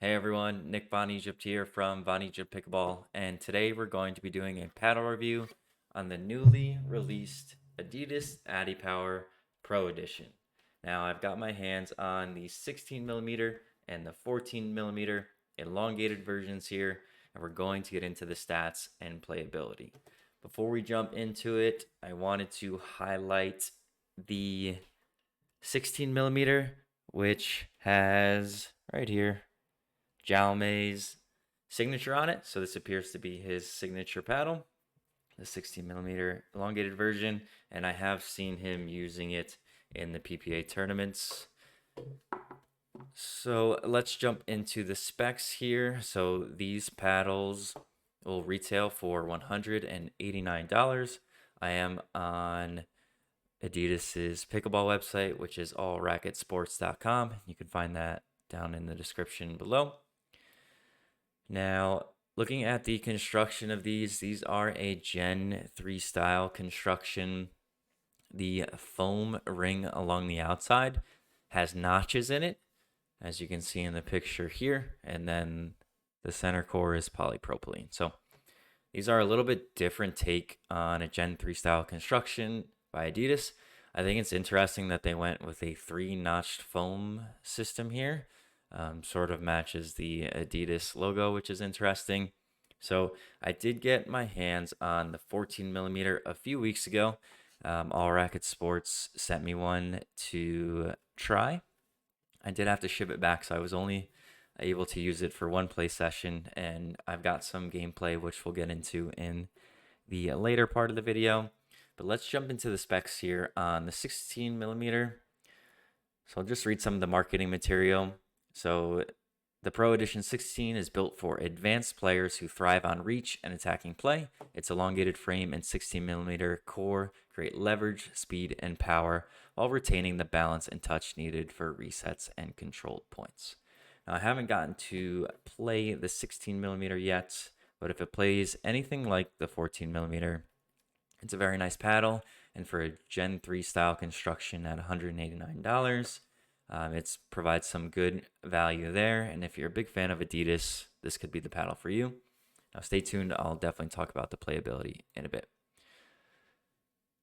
Hey everyone, Nick vonEgypt here from vonEgypt Pickleball, and today we're going to be doing a paddle review on the newly released Adidas Adipower Pro Edition. Now I've got my hands on the 16 millimeter and the 14 millimeter elongated versions here, and we're going to get into the stats and playability. Before we jump into it, I wanted to highlight the 16 millimeter, which has right here Jaume's signature on it. So this appears to be his signature paddle, the 16 millimeter elongated version, and I have seen him using it in the PPA tournaments. So let's jump into the specs here. So these paddles will retail for $189. I am on Adidas's pickleball website, which is allracketsports.com. You can find that down in the description below. Now, looking at the construction of these are a Gen 3 style construction. The foam ring along the outside has notches in it, as you can see in the picture here, and then the center core is polypropylene. So these are a little bit different take on a Gen 3 style construction by Adidas. I think it's interesting that they went with a 3-notched foam system here. Sort of matches the Adidas logo, which is interesting. So I did get my hands on the 14 millimeter a few weeks ago. All Racket Sports sent me one to try. I did have to ship it back, so I was only able to use it for one play session, and I've got some gameplay which we'll get into in the later part of the video. But let's jump into the specs here on the 16 millimeter. So I'll just read some of the marketing material. So the Pro Edition 16 is built for advanced players who thrive on reach and attacking play. Its elongated frame and 16 millimeter core create leverage, speed, and power while retaining the balance and touch needed for resets and controlled points. Now, I haven't gotten to play the 16 millimeter yet, but if it plays anything like the 14 millimeter, it's a very nice paddle. And for a Gen 3 style construction at $189, it provides some good value there. And if you're a big fan of Adidas, this could be the paddle for you. Now, stay tuned. I'll definitely talk about the playability in a bit.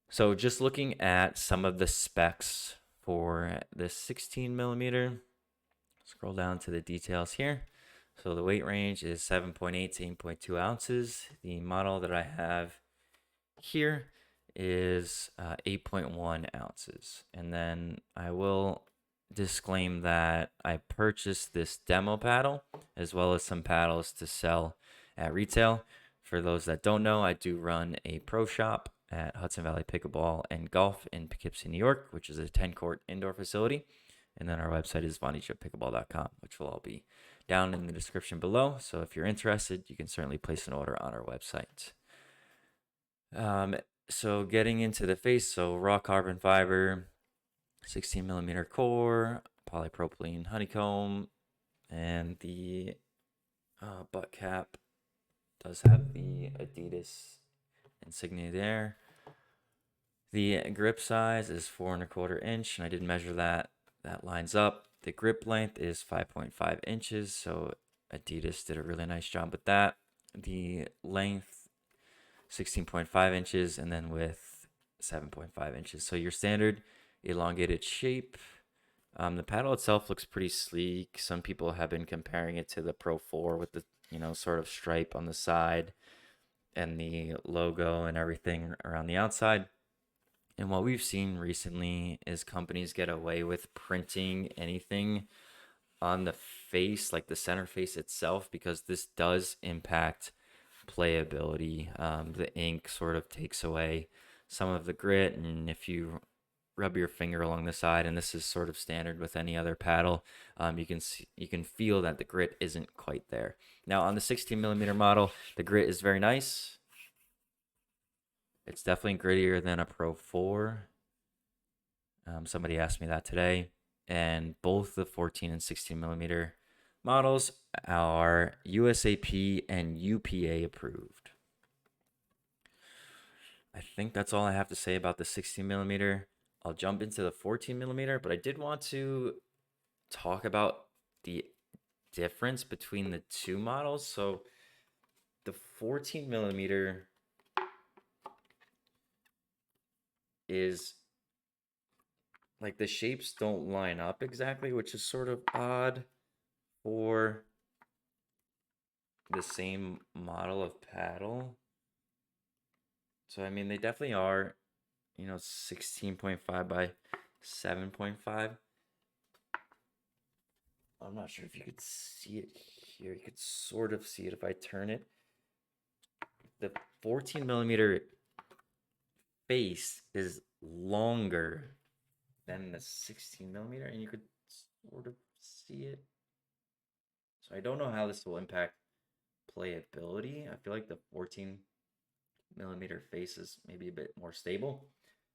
So just looking at some of the specs for the 16 millimeter, scroll down to the details here. So the weight range is 7.8 to 8.2 ounces. The model that I have here is 8.1 ounces. And then I will disclaim that I purchased this demo paddle as well as some paddles to sell at retail. For those that don't know, I do run a pro shop at Hudson Valley Pickleball and Golf in Poughkeepsie, New York, which is a 10-court indoor facility. And then our website is vonEgyptPickleball.com, which will all be down in the description below. So if you're interested, you can certainly place an order on our website. So getting into the face, so raw carbon fiber, 16 millimeter core, polypropylene honeycomb, and the butt cap does have the Adidas insignia there. The grip size is 4.25 inch, and I did measure that. That lines up. The grip length is 5.5 inches, so Adidas did a really nice job with that. The length 16.5 inches, and then width 7.5 inches. So your standard elongated shape. The paddle itself looks pretty sleek. Some people have been comparing it to the Pro 4 with the sort of stripe on the side and the logo and everything around the outside. And what we've seen recently is companies get away with printing anything on the face, like the center face itself, because this does impact playability. The ink sort of takes away some of the grit, and if you rub your finger along the side, and this is sort of standard with any other paddle, you can feel that the grit isn't quite there. Now on the 16 millimeter model, the grit is very nice. It's definitely grittier than a Pro 4. Somebody asked me that today, and both the 14 and 16 millimeter models are USAP and UPA approved. I think that's all I have to say about the 16 millimeter. I'll jump into the 14 millimeter, but I did want to talk about the difference between the two models. So the 14 millimeter is like the shapes don't line up exactly, which is sort of odd for the same model of paddle. So I mean, they definitely are, 16.5 by 7.5. I'm not sure if you could see it here. You could sort of see it if I turn it. The 14 millimeter face is longer than the 16 millimeter, and you could sort of see it. So I don't know how this will impact playability. I feel like the 14 millimeter face is maybe a bit more stable,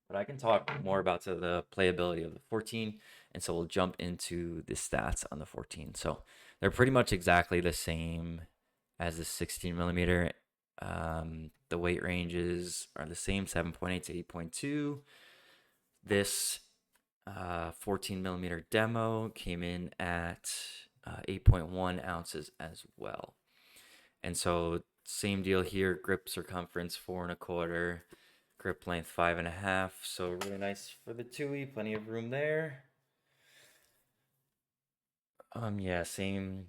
but I can talk more about the playability of the 14. And so we'll jump into the stats on the 14. So they're pretty much exactly the same as the 16 millimeter. The weight ranges are the same, 7.8 to 8.2. This 14 millimeter demo came in at 8.1 ounces as well. And so same deal here, grip circumference 4.25, grip length 5.5. So really nice for the Tui, plenty of room there. Yeah, same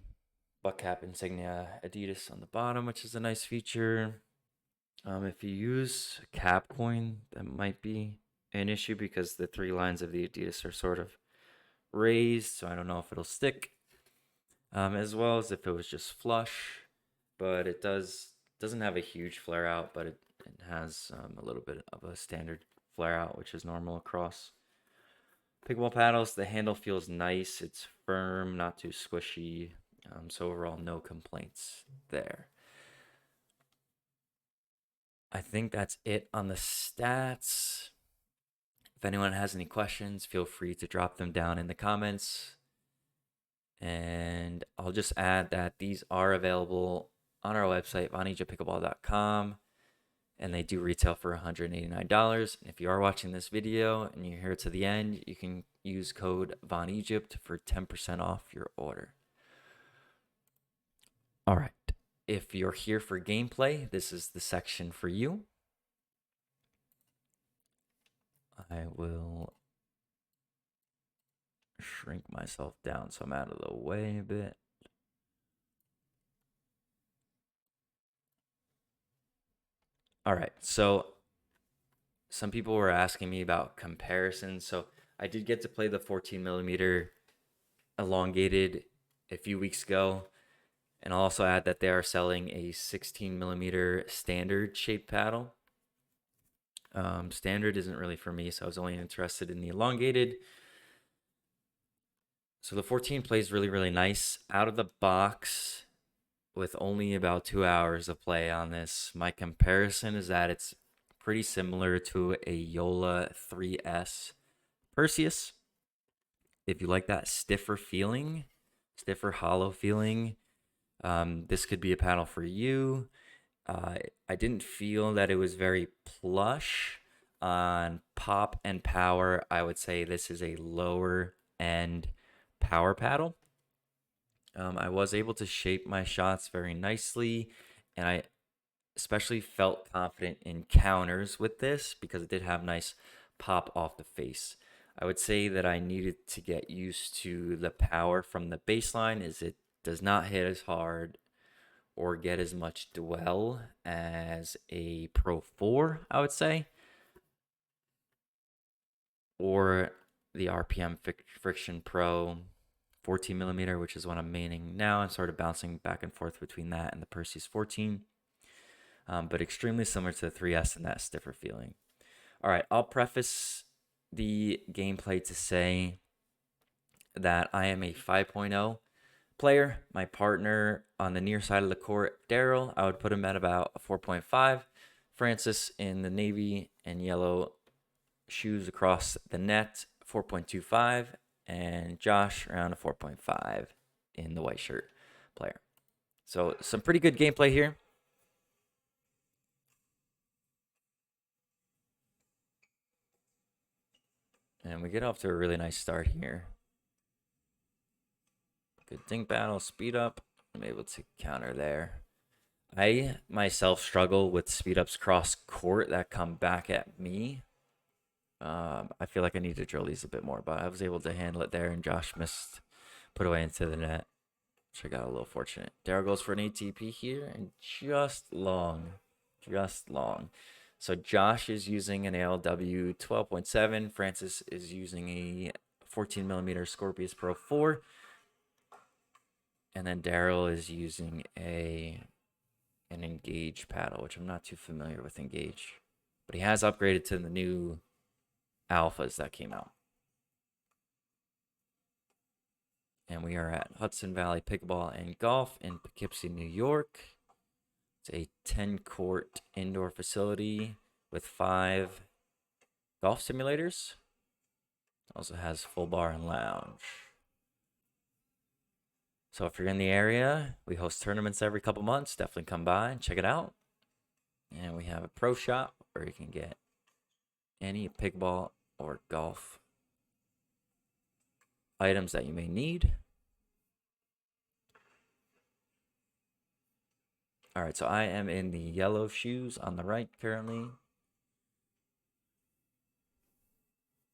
butt cap insignia Adidas on the bottom, which is a nice feature. If you use a cap coin, that might be an issue because the three lines of the Adidas are sort of raised, so I don't know if it'll stick. As well as if it was just flush, but it doesn't have a huge flare out, but it has a little bit of a standard flare out, which is normal across pickleball paddles. The handle feels nice, it's firm, not too squishy, so overall no complaints there. I think that's it on the stats. If anyone has any questions, feel free to drop them down in the comments. And I'll just add that these are available on our website, vonEgyptpickleball.com, and they do retail for $189. And if you are watching this video and you're here to the end, you can use code vonEgypt for 10% off your order. All right. If you're here for gameplay, this is the section for you. I will shrink myself down so I'm out of the way a bit. All right, so some people were asking me about comparisons. So I did get to play the 14 millimeter elongated a few weeks ago. And I'll also add that they are selling a 16 millimeter standard shape paddle. Standard isn't really for me, so I was only interested in the elongated. So the 14 plays really, really nice out of the box with only about 2 hours of play on this. My comparison is that it's pretty similar to a Yola 3S Perseus. If you like that stiffer feeling, stiffer hollow feeling, this could be a paddle for you. I didn't feel that it was very plush on pop and power. I would say this is a lower end power paddle. I was able to shape my shots very nicely, and I especially felt confident in counters with this because it did have nice pop off the face. I would say that I needed to get used to the power from the baseline, as it does not hit as hard or get as much dwell as a Pro 4, I would say, or the RPM Friction Pro 14 millimeter, which is what I'm maining now. I'm sort of bouncing back and forth between that and the Perseus 14, but extremely similar to the 3S in that stiffer feeling. All right, I'll preface the gameplay to say that I am a 5.0 player. My partner on the near side of the court, Daryl, I would put him at about a 4.5. Francis in the navy and yellow shoes across the net, 4.25. And Josh around a 4.5 in the white shirt player. So some pretty good gameplay here. And we get off to a really nice start here. Good dink battle, speed up. I'm able to counter there. I myself struggle with speed ups cross court that come back at me. I feel like I need to drill these a bit more, but I was able to handle it there, and Josh missed, put away into the net. So I got a little fortunate. Daryl goes for an ATP here, and just long. So Josh is using an ALW 12.7. Francis is using a 14 millimeter Scorpius Pro 4. And then Daryl is using an Engage paddle, which I'm not too familiar with Engage. But he has upgraded to the new alphas that came out. And we are at Hudson Valley Pickleball and Golf in Poughkeepsie, New York. It's a 10-court indoor facility with 5 golf simulators. Also has full bar and lounge. So if you're in the area, we host tournaments every couple months. Definitely come by and check it out. And we have a pro shop where you can get any pickleball or golf items that you may need. All right, so I am in the yellow shoes on the right currently.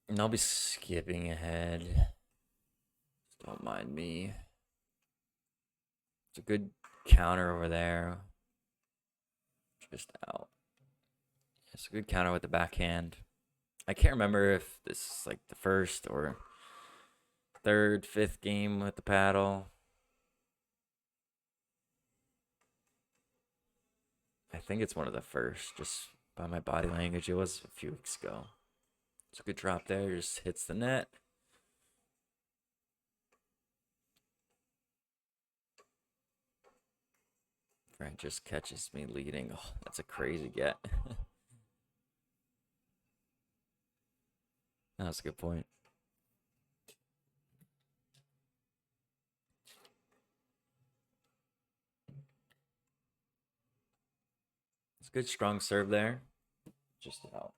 And I'll be skipping ahead. Don't mind me. It's a good counter over there. Just out. It's a good counter with the backhand. I can't remember if this is like the first or third, fifth game with the paddle. I think it's one of the first, just by my body language. It was a few weeks ago. It's a good drop there, just hits the net. Frank just catches me leading. Oh, that's a crazy get. That's a good point. It's a good strong serve there. Just out.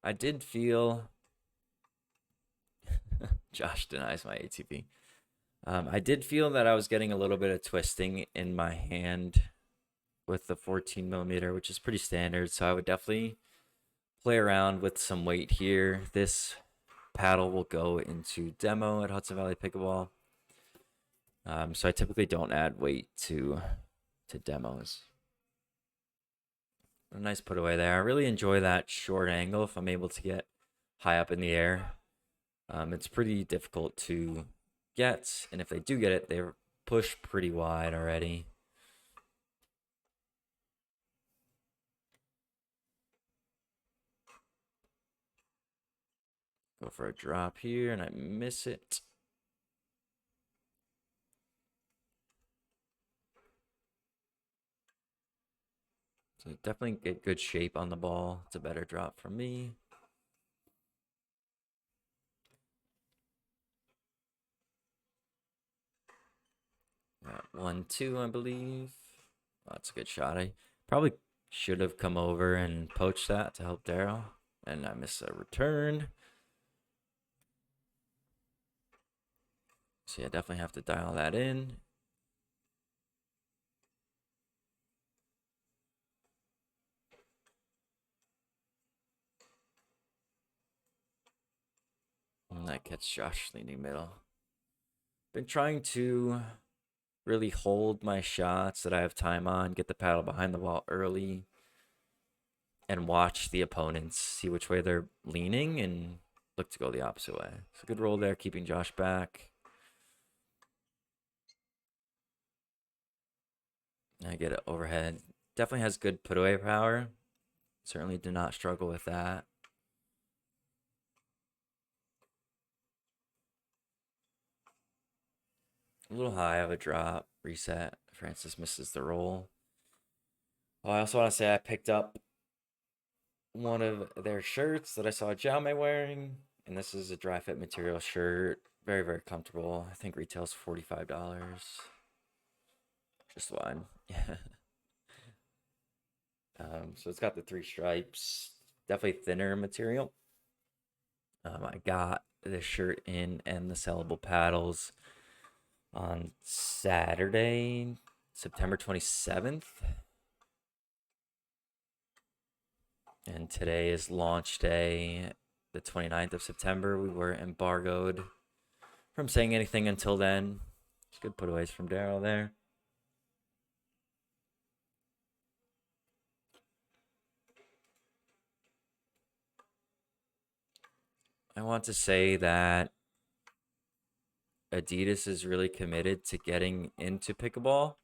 I did feel Josh denies my ATP. I did feel that I was getting a little bit of twisting in my hand with the 14 millimeter, which is pretty standard. So I would definitely play around with some weight here. This paddle will go into demo at Hudson Valley Pickleball. So I typically don't add weight to demos. A nice put away there. I really enjoy that short angle if I'm able to get high up in the air. It's pretty difficult to get, and if they do get it, they're pushed pretty wide already. Go for a drop here, and I miss it. So definitely get good shape on the ball. It's a better drop for me. Got 1-2, I believe. Oh, that's a good shot. I probably should have come over and poached that to help Daryl, and I missed a return. So yeah, definitely have to dial that in. And that gets Josh leaning middle. Been trying to really hold my shots that I have time on, get the paddle behind the ball early, and watch the opponents, see which way they're leaning, and look to go the opposite way. It's a good roll there, keeping Josh back. I get it overhead. Definitely has good put away power. Certainly did not struggle with that. A little high of a drop. Reset. Francis misses the roll. Oh, I also want to say I picked up one of their shirts that I saw Jaume wearing. And this is a dry fit material shirt. Very, very comfortable. I think retails $45. just one. Yeah. So it's got the three stripes, definitely thinner material. I got the shirt in and the sellable paddles on Saturday, September 27th. And today is launch day, the 29th of September. We were embargoed from saying anything until then. It's good putaways from Daryl there. I want to say that Adidas is really committed to getting into pickleball,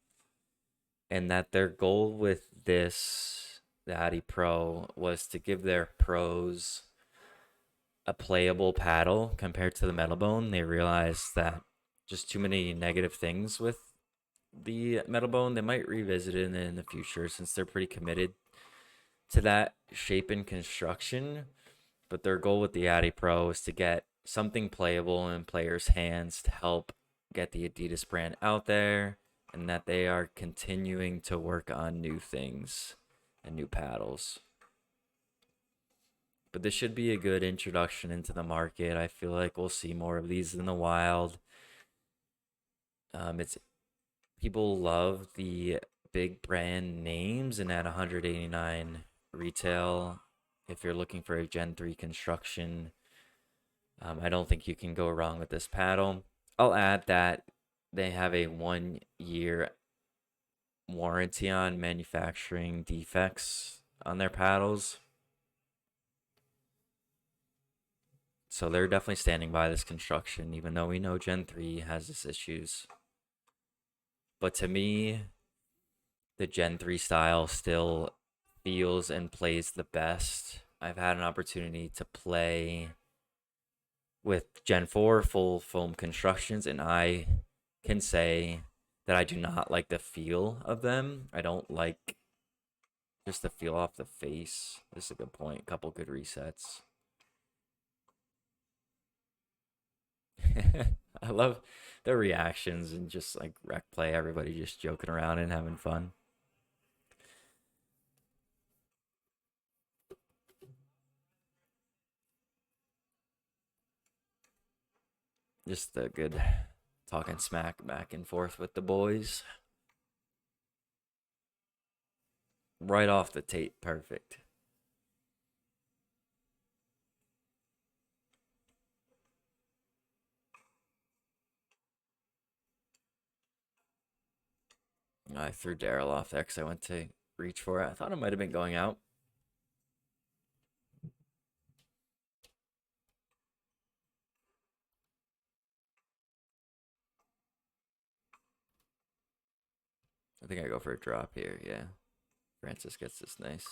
and that their goal with this, the Adi Pro, was to give their pros a playable paddle compared to the metal bone. They realized that just too many negative things with the metal bone. They might revisit it in the future since they're pretty committed to that shape and construction. But their goal with the Adi Pro is to get something playable in players' hands to help get the Adidas brand out there, and that they are continuing to work on new things and new paddles. But this should be a good introduction into the market. I feel like we'll see more of these in the wild. It's people love the big brand names, and at 189 retail, if you're looking for a Gen 3 construction, I don't think you can go wrong with this paddle. I'll add that they have a 1 year warranty on manufacturing defects on their paddles. So they're definitely standing by this construction, even though we know Gen 3 has its issues. But to me, the Gen 3 style still feels and plays the best. I've had an opportunity to play with Gen 4 full foam constructions, and I can say that I do not like the feel of them. I don't like just the feel off the face. This is a good point. Couple good resets. I love the reactions and just like rec play, everybody just joking around and having fun. Just a good talking smack back and forth with the boys. Right off the tape, perfect. I threw Daryl off there because I went to reach for it. I thought it might have been going out. I think I go for a drop here. Yeah. Francis gets this nice.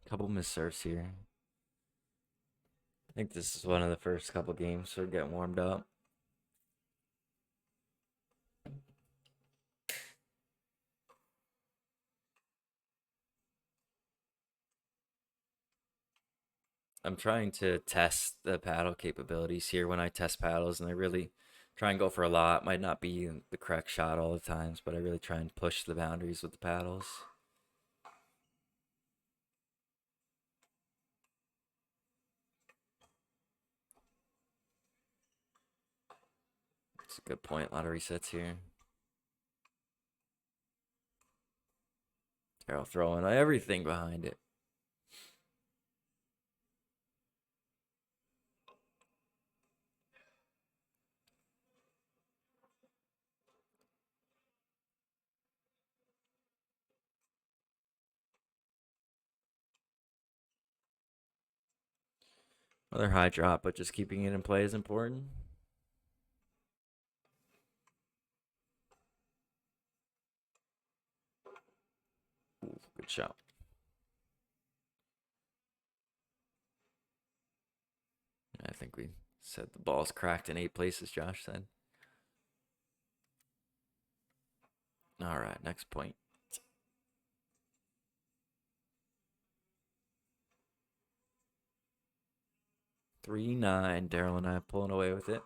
Couple missed serves here. I think this is one of the first couple games, so we're getting warmed up. I'm trying to test the paddle capabilities here when I test paddles, and I really try and go for a lot. Might not be the correct shot all the times, but I really try and push the boundaries with the paddles. It's a good point. A lot of resets here. Carol throwing everything behind it. Another high drop, but just keeping it in play is important. Ooh, good shot. I think we said the ball's cracked in 8 places, Josh said. All right, next point. 3-9. Daryl and I pulling away with it.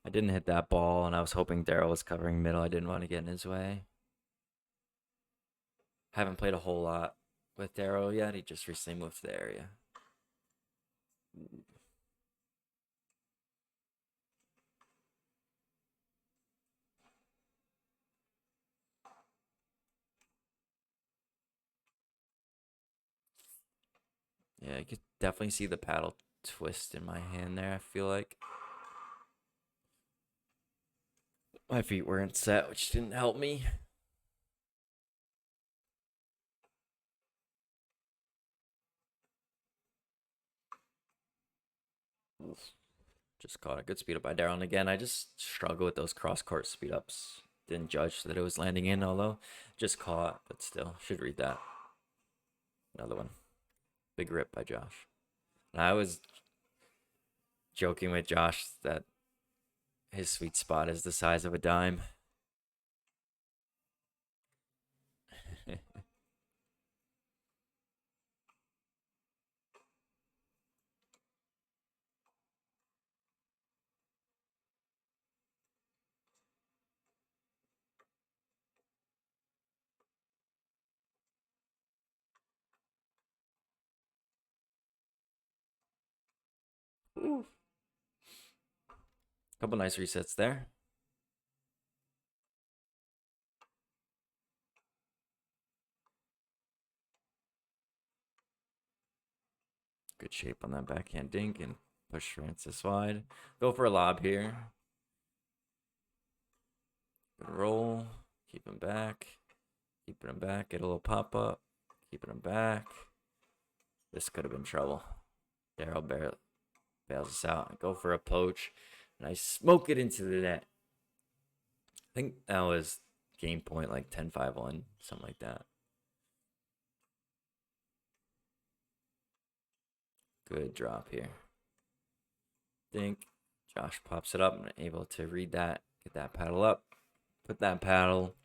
I didn't hit that ball, and I was hoping Daryl was covering middle. I didn't want to get in his way. Haven't played a whole lot with Daryl yet. He just recently moved to the area. Yeah, you could definitely see the paddle twist in my hand there, I feel like. My feet weren't set, which didn't help me. Just caught a good speed up by Daryl. And again, I just struggle with those cross court speed ups. Didn't judge that it was landing in, although just caught, but still should read that. Another one. Big rip by Josh. And I was joking with Josh that his sweet spot is the size of a dime. Ooh. Couple nice resets there. Good shape on that backhand dink and push Francis wide. Go for a lob here. Good roll. Keep him back. Keeping him back. Get a little pop up. Keeping him back. This could have been trouble. Daryl bails us out. Go for a poach. And I smoke it into the net. I think that was game point like 10-5-1, something like that. Good drop here. Dink. Josh pops it up. I'm able to read that. Get that paddle up. Put that paddle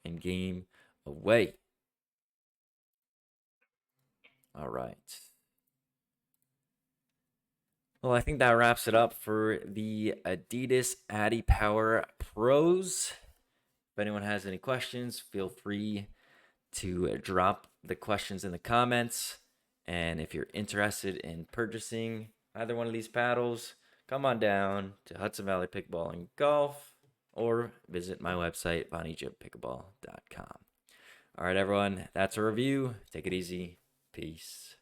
in game away. All right. Well, I think that wraps it up for the Adidas Adipower Pros. If anyone has any questions, feel free to drop the questions in the comments. And if you're interested in purchasing either one of these paddles, come on down to Hudson Valley Pickleball and Golf or visit my website, vonEgyptPickleball.com. All right, everyone, that's a review. Take it easy. Peace.